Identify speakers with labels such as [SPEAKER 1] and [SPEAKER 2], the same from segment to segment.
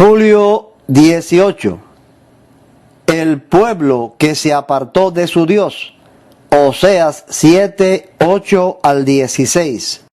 [SPEAKER 1] Julio 18. El pueblo que se apartó de su Dios. Oseas 7, 8 al 16.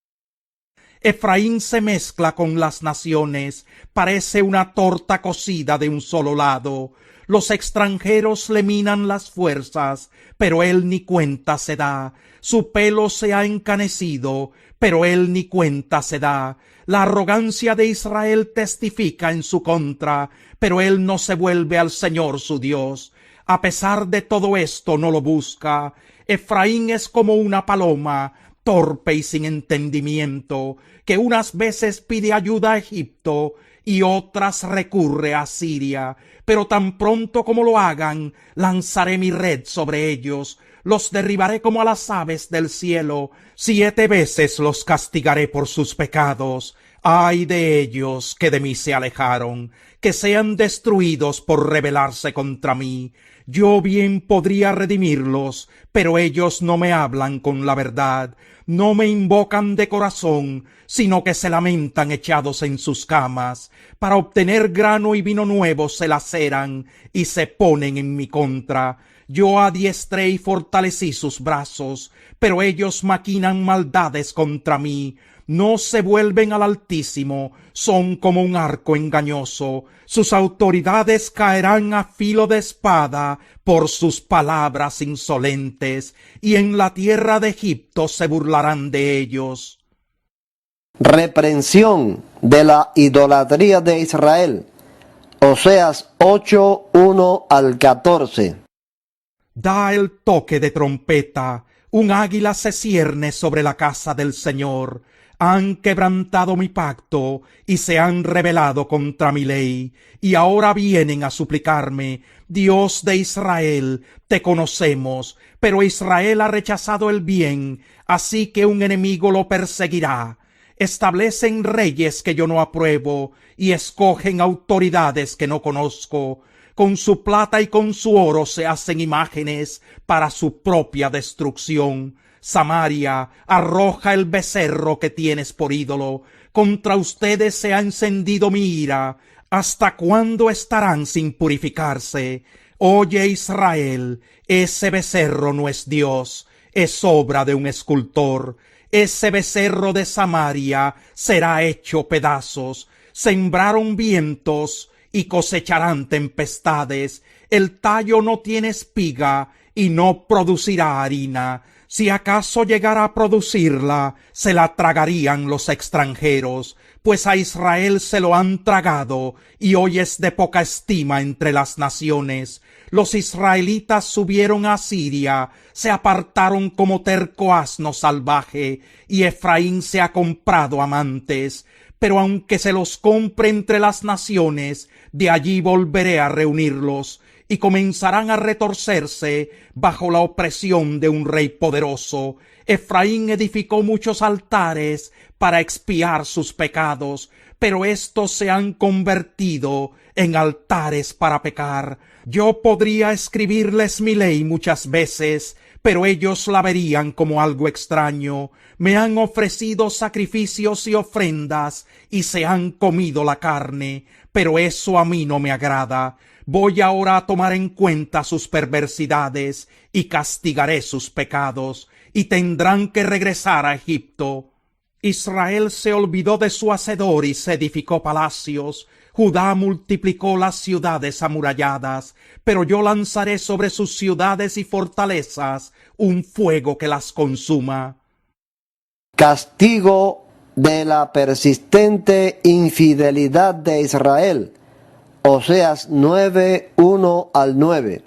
[SPEAKER 2] Efraín se mezcla con las naciones, parece una torta cocida de un solo lado. Los extranjeros le minan las fuerzas, pero él ni cuenta se da. Su pelo se ha encanecido, pero él ni cuenta se da. La arrogancia de Israel testifica en su contra, pero él no se vuelve al Señor su Dios. A pesar de todo esto no lo busca. Efraín es como una paloma, torpe y sin entendimiento, que unas veces pide ayuda a Egipto y otras recurre a Siria. Pero tan pronto como lo hagan, lanzaré mi red sobre ellos, los derribaré como a las aves del cielo, 7 veces los castigaré por sus pecados. Ay de ellos que de mí se alejaron, que sean destruidos por rebelarse contra mí. Yo bien podría redimirlos, pero ellos no me hablan con la verdad, no me invocan de corazón, sino que se lamentan echados en sus camas. Para obtener grano y vino nuevo se laceran y se ponen en mi contra. Yo adiestré y fortalecí sus brazos, pero ellos maquinan maldades contra mí. No se vuelven al Altísimo, son como un arco engañoso. Sus autoridades caerán a filo de espada por sus palabras insolentes, y en la tierra de Egipto se burlarán de ellos.
[SPEAKER 1] Reprensión de la idolatría de Israel. Oseas 8, 1 al 14.
[SPEAKER 2] Da el toque de trompeta, un águila se cierne sobre la casa del Señor. Han quebrantado mi pacto y se han rebelado contra mi ley, y ahora vienen a suplicarme: Dios de Israel, te conocemos, pero Israel ha rechazado el bien, así que un enemigo lo perseguirá. Establecen reyes que yo no apruebo y escogen autoridades que no conozco. Con su plata y con su oro se hacen imágenes para su propia destrucción. Samaria, arroja el becerro que tienes por ídolo. Contra ustedes se ha encendido mi ira. ¿Hasta cuándo estarán sin purificarse? Oye, Israel, ese becerro no es Dios, es obra de un escultor. Ese becerro de Samaria será hecho pedazos. Sembraron vientos y cosecharán tempestades. El tallo no tiene espiga y no producirá harina. Si acaso llegara a producirla, se la tragarían los extranjeros, pues a Israel se lo han tragado y hoy es de poca estima entre las naciones. Los israelitas subieron a Siria, se apartaron como terco asno salvaje, y Efraín se ha comprado amantes. Pero aunque se los compre entre las naciones, de allí volveré a reunirlos, y comenzarán a retorcerse bajo la opresión de un rey poderoso. Efraín edificó muchos altares para expiar sus pecados, pero estos se han convertido en altares para pecar. Yo podría escribirles mi ley muchas veces, pero ellos la verían como algo extraño. Me han ofrecido sacrificios y ofrendas, y se han comido la carne, pero eso a mí no me agrada. Voy ahora a tomar en cuenta sus perversidades, y castigaré sus pecados, y tendrán que regresar a Egipto. Israel se olvidó de su hacedor y se edificó palacios. Judá multiplicó las ciudades amuralladas, pero yo lanzaré sobre sus ciudades y fortalezas un fuego que las consuma.
[SPEAKER 1] Castigo de la persistente infidelidad de Israel. Oseas 9, 1 al 9.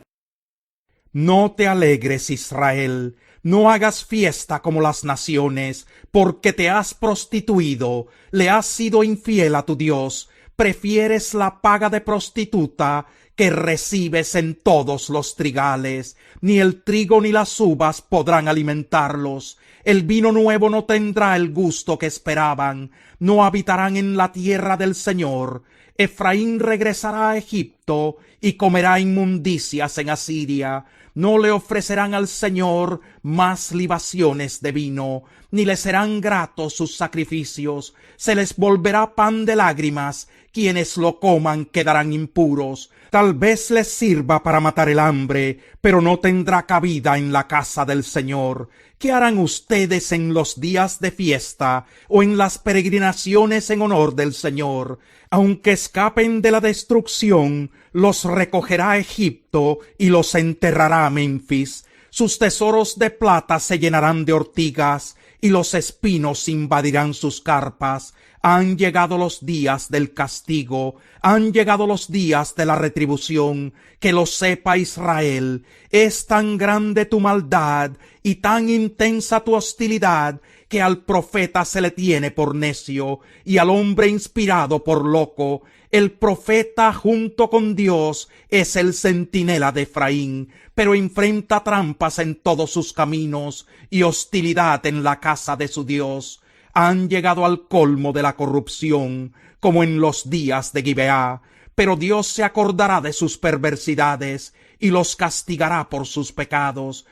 [SPEAKER 2] No te alegres, Israel, no hagas fiesta como las naciones, porque te has prostituido, le has sido infiel a tu Dios. Prefieres la paga de prostituta que recibes en todos los trigales. Ni el trigo ni las uvas podrán alimentarlos. El vino nuevo no tendrá el gusto que esperaban. No habitarán en la tierra del Señor. Efraín regresará a Egipto y comerá inmundicias en Asiria. No le ofrecerán al Señor más libaciones de vino, ni le serán gratos sus sacrificios. Se les volverá pan de lágrimas quienes lo coman quedarán impuros. Tal vez les sirva para matar el hambre, pero no tendrá cabida en la casa del Señor. ¿Qué harán ustedes en los días de fiesta o en las peregrinaciones en honor del Señor? Aunque escapen de la destrucción, los recogerá Egipto y los enterrará Memphis. Sus tesoros de plata se llenarán de ortigas, y los espinos invadirán sus carpas. Han llegado los días del castigo, han llegado los días de la retribución. Que lo sepa Israel, es tan grande tu maldad y tan intensa tu hostilidad, que al profeta se le tiene por necio y al hombre inspirado por loco. El profeta junto con Dios es el centinela de Efraín, pero enfrenta trampas en todos sus caminos y hostilidad en la casa de su Dios. Han llegado al colmo de la corrupción, como en los días de Gibeá, pero Dios se acordará de sus perversidades y los castigará por sus pecados.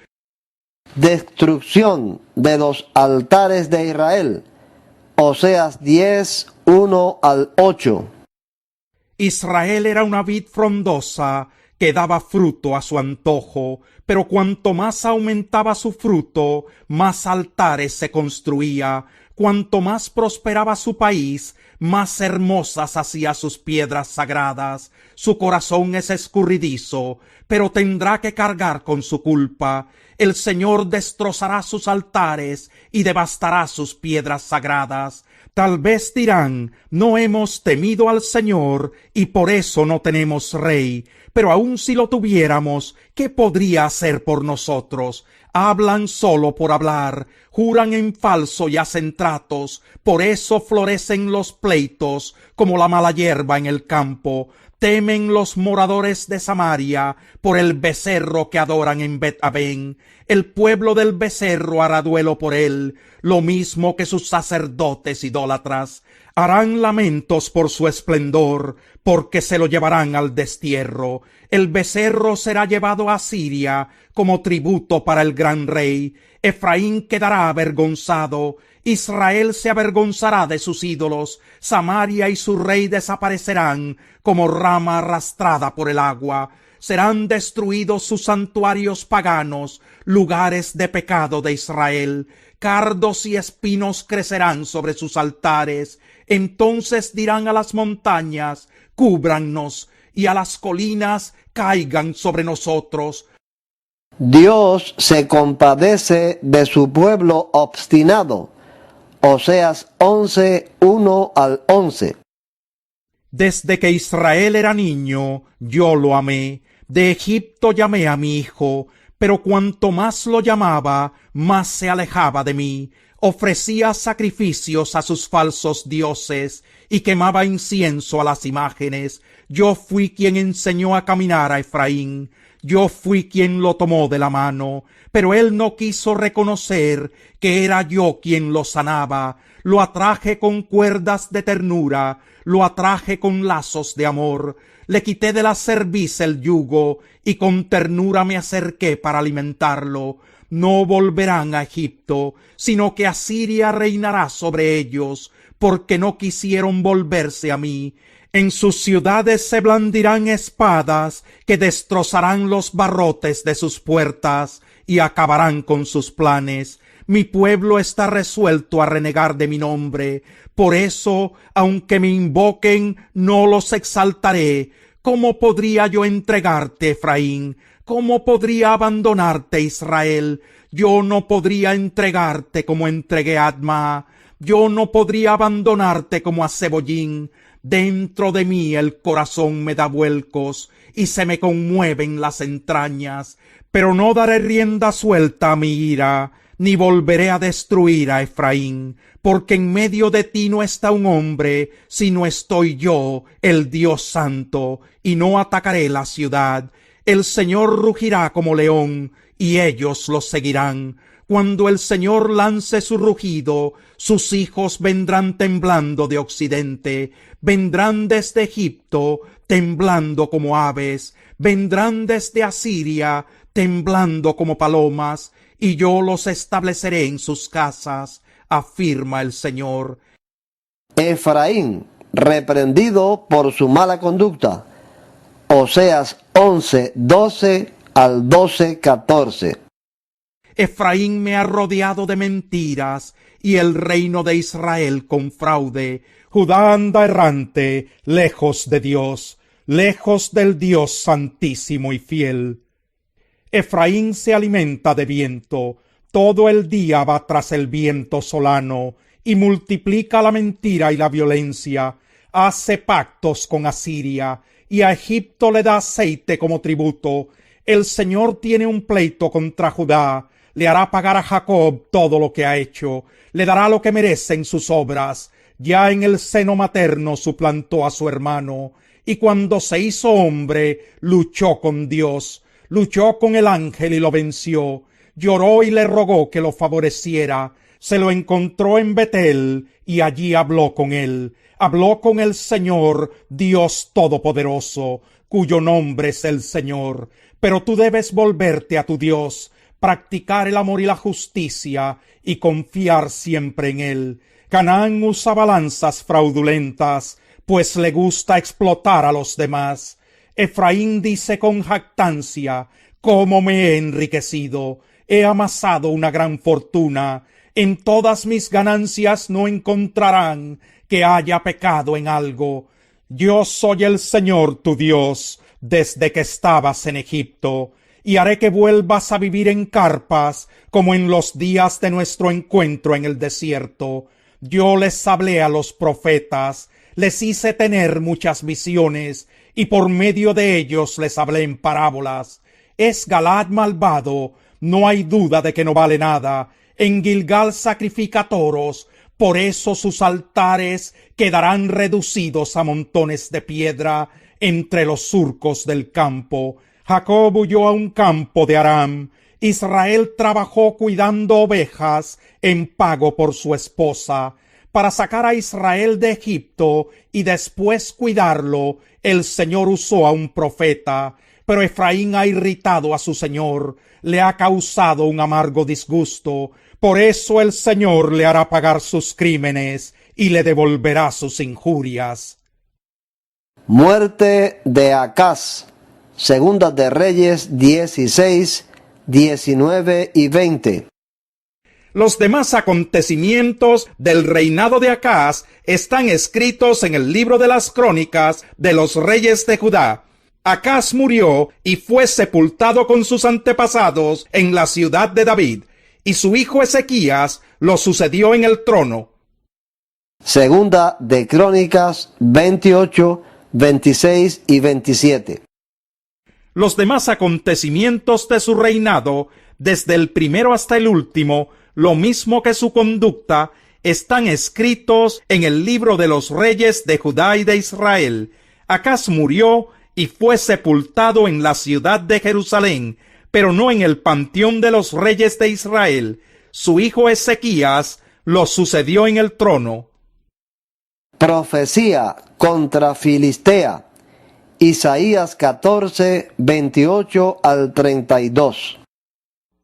[SPEAKER 1] Destrucción de los altares de Israel. Oseas 10, 1 al 8.
[SPEAKER 2] Israel era una vid frondosa que daba fruto a su antojo, pero cuanto más aumentaba su fruto, más altares se construía. Cuanto más prosperaba su país, más hermosas hacía sus piedras sagradas. Su corazón es escurridizo, pero tendrá que cargar con su culpa. El Señor destrozará sus altares y devastará sus piedras sagradas. Tal vez dirán, no hemos temido al Señor y por eso no tenemos rey. Pero aun si lo tuviéramos, ¿qué podría hacer por nosotros? Hablan solo por hablar, juran en falso y hacen tratos, por eso florecen los pleitos como la mala hierba en el campo. Temen los moradores de Samaria por el becerro que adoran en Bet-Aven. El pueblo del becerro hará duelo por él, lo mismo que sus sacerdotes idólatras. Harán lamentos por su esplendor, porque se lo llevarán al destierro. El becerro será llevado a Siria como tributo para el gran rey. Efraín quedará avergonzado, Israel se avergonzará de sus ídolos, Samaria y su rey desaparecerán como rama arrastrada por el agua. Serán destruidos sus santuarios paganos, lugares de pecado de Israel. Cardos y espinos crecerán sobre sus altares. Entonces dirán a las montañas, cúbrannos, y a las colinas, caigan sobre nosotros.
[SPEAKER 1] Dios se compadece de su pueblo obstinado. Oseas 11, 1 al 11.
[SPEAKER 2] Desde que Israel era niño, yo lo amé. De Egipto llamé a mi hijo, pero cuanto más lo llamaba, más se alejaba de mí. Ofrecía sacrificios a sus falsos dioses y quemaba incienso a las imágenes. Yo fui quien enseñó a caminar a Efraín. Yo fui quien lo tomó de la mano, pero él no quiso reconocer que era yo quien lo sanaba. Lo atraje con cuerdas de ternura, lo atraje con lazos de amor. Le quité de la cerviz el yugo y con ternura me acerqué para alimentarlo. No volverán a Egipto, sino que Asiria reinará sobre ellos, porque no quisieron volverse a mí. En sus ciudades se blandirán espadas que destrozarán los barrotes de sus puertas y acabarán con sus planes. Mi pueblo está resuelto a renegar de mi nombre. Por eso, aunque me invoquen, no los exaltaré. ¿Cómo podría yo entregarte, Efraín? ¿Cómo podría abandonarte, Israel? Yo no podría entregarte como entregué a Adma. Yo no podría abandonarte como a Zebollín. Dentro de mí el corazón me da vuelcos y se me conmueven las entrañas, pero no daré rienda suelta a mi ira, ni volveré a destruir a Efraín, porque en medio de ti no está un hombre, sino estoy yo, el Dios Santo, y no atacaré la ciudad. El Señor rugirá como león, y ellos lo seguirán. Cuando el Señor lance su rugido, sus hijos vendrán temblando de occidente, vendrán desde Egipto, temblando como aves, vendrán desde Asiria, temblando como palomas, y yo los estableceré en sus casas, afirma el Señor.
[SPEAKER 1] Efraín reprendido por su mala conducta. Oseas 11:12 al 12:14.
[SPEAKER 2] Efraín me ha rodeado de mentiras, y el reino de Israel con fraude. Judá anda errante, lejos de Dios, lejos del Dios santísimo y fiel. Efraín se alimenta de viento, todo el día va tras el viento solano, y multiplica la mentira y la violencia, hace pactos con Asiria, y a Egipto le da aceite como tributo. El Señor tiene un pleito contra Judá, le hará pagar a Jacob todo lo que ha hecho, le dará lo que merecen sus obras. Ya en el seno materno suplantó a su hermano, y cuando se hizo hombre, luchó con Dios, luchó con el ángel y lo venció, lloró y le rogó que lo favoreciera, se lo encontró en Betel, y allí habló con él, habló con el Señor, Dios Todopoderoso, cuyo nombre es el Señor. Pero tú debes volverte a tu Dios, practicar el amor y la justicia, y confiar siempre en él. Canaán usa balanzas fraudulentas, pues le gusta explotar a los demás. Efraín dice con jactancia: «¿Cómo me he enriquecido? He amasado una gran fortuna. En todas mis ganancias no encontrarán que haya pecado en algo. Yo soy el Señor tu Dios, desde que estabas en Egipto, y haré que vuelvas a vivir en carpas, como en los días de nuestro encuentro en el desierto. Yo les hablé a los profetas, les hice tener muchas visiones, y por medio de ellos les hablé en parábolas. ¿Es Galaad malvado? No hay duda de que no vale nada. En Gilgal sacrifica toros, por eso sus altares quedarán reducidos a montones de piedra entre los surcos del campo. Jacob huyó a un campo de Aram. Israel trabajó cuidando ovejas en pago por su esposa. Para sacar a Israel de Egipto y después cuidarlo, el Señor usó a un profeta. Pero Efraín ha irritado a su Señor, le ha causado un amargo disgusto. Por eso el Señor le hará pagar sus crímenes y le devolverá sus injurias.
[SPEAKER 1] Muerte de Acaz. Segunda de Reyes 16, 19 y 20.
[SPEAKER 2] Los demás acontecimientos del reinado de Acaz están escritos en el libro de las crónicas de los reyes de Judá. Acaz murió y fue sepultado con sus antepasados en la ciudad de David, y su hijo Ezequías lo sucedió en el trono.
[SPEAKER 1] Segunda de Crónicas 28, 26 y 27.
[SPEAKER 2] Los demás acontecimientos de su reinado, desde el primero hasta el último, lo mismo que su conducta, están escritos en el libro de los reyes de Judá y de Israel. Acaz murió y fue sepultado en la ciudad de Jerusalén, pero no en el panteón de los reyes de Israel. Su hijo Ezequías lo sucedió en el trono.
[SPEAKER 1] Profecía contra Filistea. Isaías 14, 28 al 32.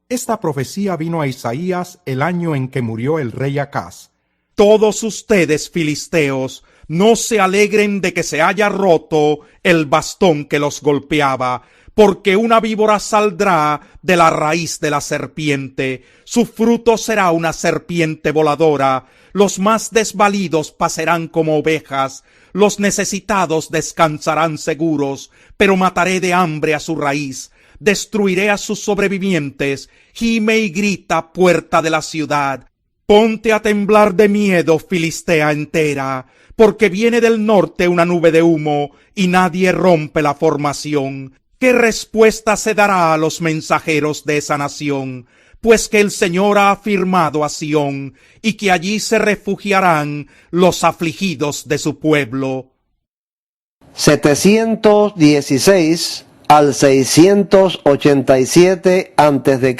[SPEAKER 3] Esta profecía vino a Isaías el año en que murió el rey Acaz.
[SPEAKER 2] Todos ustedes, filisteos, no se alegren de que se haya roto el bastón que los golpeaba, porque una víbora saldrá de la raíz de la serpiente, su fruto será una serpiente voladora, los más desvalidos pasarán como ovejas, los necesitados descansarán seguros, pero mataré de hambre a su raíz, destruiré a sus sobrevivientes, gime y grita puerta de la ciudad. Ponte a temblar de miedo, Filistea entera, porque viene del norte una nube de humo, y nadie rompe la formación. ¿Qué respuesta se dará a los mensajeros de esa nación? Pues que el Señor ha afirmado a Sión, y que allí se refugiarán los afligidos de su pueblo.
[SPEAKER 1] 716 al 687 a.C.,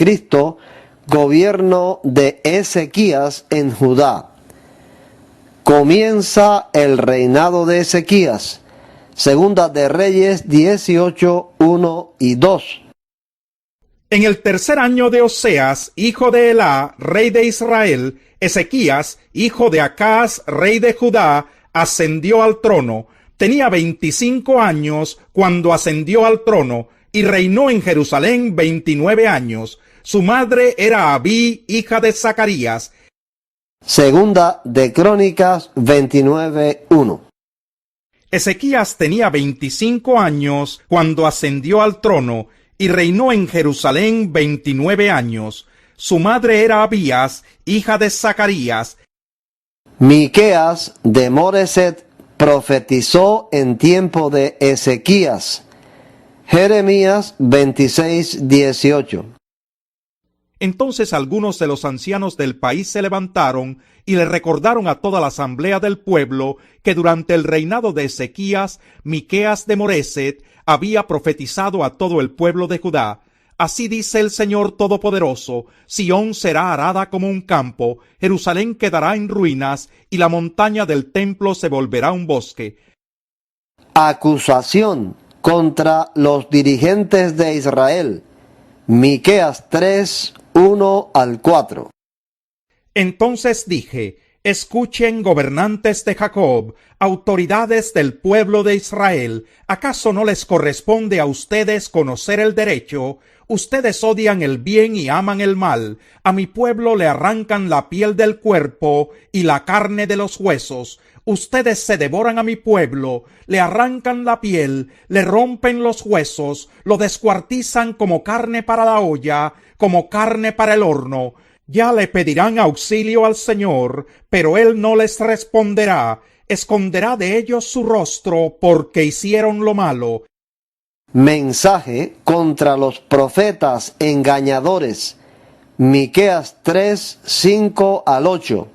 [SPEAKER 1] gobierno de Ezequías en Judá. Comienza el reinado de Ezequías. Segunda de Reyes 18, 1 y 2.
[SPEAKER 2] En el tercer año de Oseas, hijo de Elá, rey de Israel, Ezequías, hijo de Acaz, rey de Judá, ascendió al trono. Tenía 25 años cuando ascendió al trono y reinó en Jerusalén 29 años. Su madre era Abí, hija de Zacarías.
[SPEAKER 1] Segunda de Crónicas 29:1.
[SPEAKER 2] Ezequías tenía 25 años cuando ascendió al trono y reinó en Jerusalén 29 años. Su madre era Abías, hija de Zacarías.
[SPEAKER 1] Miqueas de Moreset profetizó en tiempo de Ezequías. Jeremías 26:18.
[SPEAKER 2] Entonces algunos de los ancianos del país se levantaron y le recordaron a toda la asamblea del pueblo que durante el reinado de Ezequías, Miqueas de Moreset había profetizado a todo el pueblo de Judá. Así dice el Señor Todopoderoso: Sión será arada como un campo, Jerusalén quedará en ruinas, y la montaña del templo se volverá un bosque.
[SPEAKER 1] Acusación contra los dirigentes de Israel. Miqueas 3:1-4.
[SPEAKER 2] Entonces dije: escuchen, gobernantes de Jacob, autoridades del pueblo de Israel, ¿acaso no les corresponde a ustedes conocer el derecho? Ustedes odian el bien y aman el mal. A mi pueblo le arrancan la piel del cuerpo y la carne de los huesos. Ustedes se devoran a mi pueblo, le arrancan la piel, le rompen los huesos, lo descuartizan como carne para la olla, como carne para el horno. Ya le pedirán auxilio al Señor, pero él no les responderá. Esconderá de ellos su rostro porque hicieron lo malo.
[SPEAKER 1] Mensaje contra los profetas engañadores. Miqueas 3:5-8.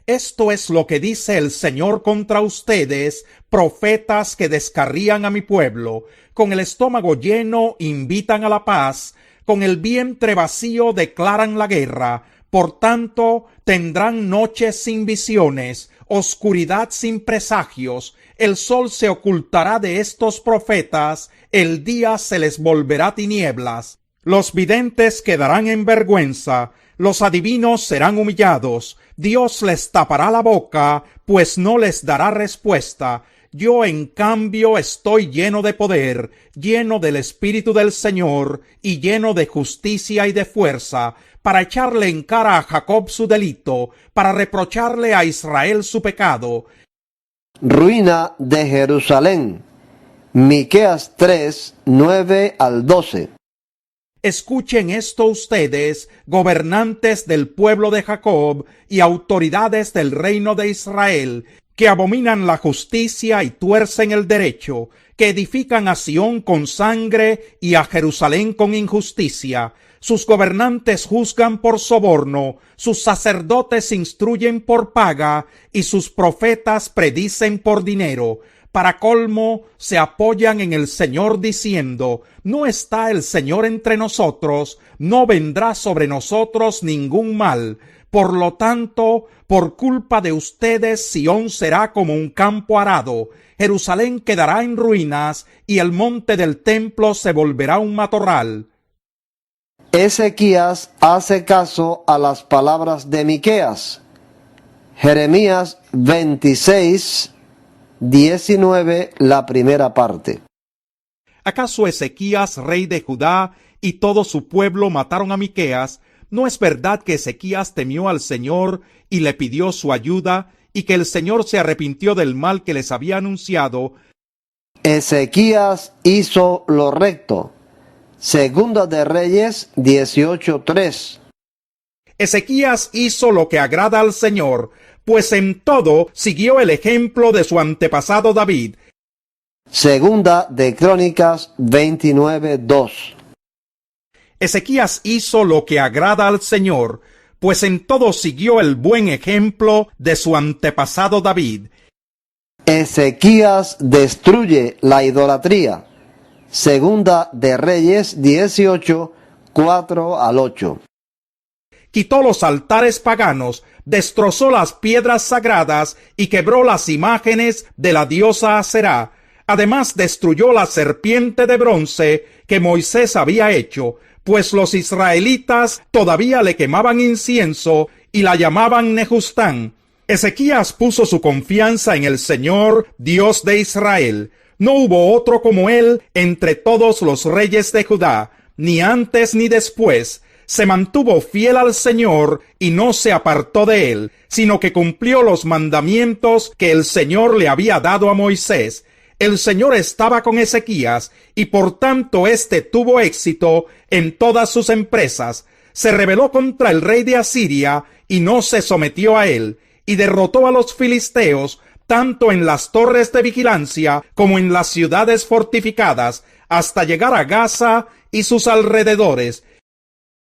[SPEAKER 2] Esto es lo que dice el Señor contra ustedes, profetas que descarrían a mi pueblo. Con el estómago lleno invitan a la paz, con el vientre vacío declaran la guerra. Por tanto, tendrán noches sin visiones, oscuridad sin presagios. El sol se ocultará de estos profetas, el día se les volverá tinieblas. Los videntes quedarán en vergüenza, los adivinos serán humillados. Dios les tapará la boca, pues no les dará respuesta. Yo, en cambio, estoy lleno de poder, lleno del Espíritu del Señor, y lleno de justicia y de fuerza, para echarle en cara a Jacob su delito, para reprocharle a Israel su pecado.
[SPEAKER 1] Ruina de Jerusalén. Miqueas 3:9-12.
[SPEAKER 2] Escuchen esto ustedes, gobernantes del pueblo de Jacob y autoridades del reino de Israel, que abominan la justicia y tuercen el derecho, que edifican a Sión con sangre y a Jerusalén con injusticia. Sus gobernantes juzgan por soborno, sus sacerdotes instruyen por paga, y sus profetas predicen por dinero. Para colmo, se apoyan en el Señor diciendo: no está el Señor entre nosotros, no vendrá sobre nosotros ningún mal. Por lo tanto, por culpa de ustedes, Sión será como un campo arado, Jerusalén quedará en ruinas, y el monte del templo se volverá un matorral.
[SPEAKER 1] Ezequías hace caso a las palabras de Miqueas. Jeremías 26:19, la primera parte.
[SPEAKER 2] ¿Acaso Ezequías, rey de Judá, y todo su pueblo mataron a Miqueas? ¿No es verdad que Ezequías temió al Señor y le pidió su ayuda, y que el Señor se arrepintió del mal que les había anunciado?
[SPEAKER 1] Ezequías hizo lo recto. Segunda de Reyes 18:3.
[SPEAKER 2] Ezequías hizo lo que agrada al Señor, pues en todo siguió el ejemplo de su antepasado David.
[SPEAKER 1] Segunda de Crónicas 29:2.
[SPEAKER 2] Ezequías hizo lo que agrada al Señor, pues en todo siguió el buen ejemplo de su antepasado David.
[SPEAKER 1] Ezequías destruye la idolatría. Segunda de Reyes 18:4-8.
[SPEAKER 2] Quitó los altares paganos, destrozó las piedras sagradas y quebró las imágenes de la diosa Aserá. Además destruyó la serpiente de bronce que Moisés había hecho, pues los israelitas todavía le quemaban incienso y la llamaban Nehustán. Ezequías puso su confianza en el Señor, Dios de Israel. No hubo otro como él entre todos los reyes de Judá, ni antes ni después. Se mantuvo fiel al Señor y no se apartó de él, sino que cumplió los mandamientos que el Señor le había dado a Moisés. El Señor estaba con Ezequías y por tanto éste tuvo éxito en todas sus empresas. Se rebeló contra el rey de Asiria y no se sometió a él, y derrotó a los filisteos tanto en las torres de vigilancia como en las ciudades fortificadas, hasta llegar a Gaza y sus alrededores,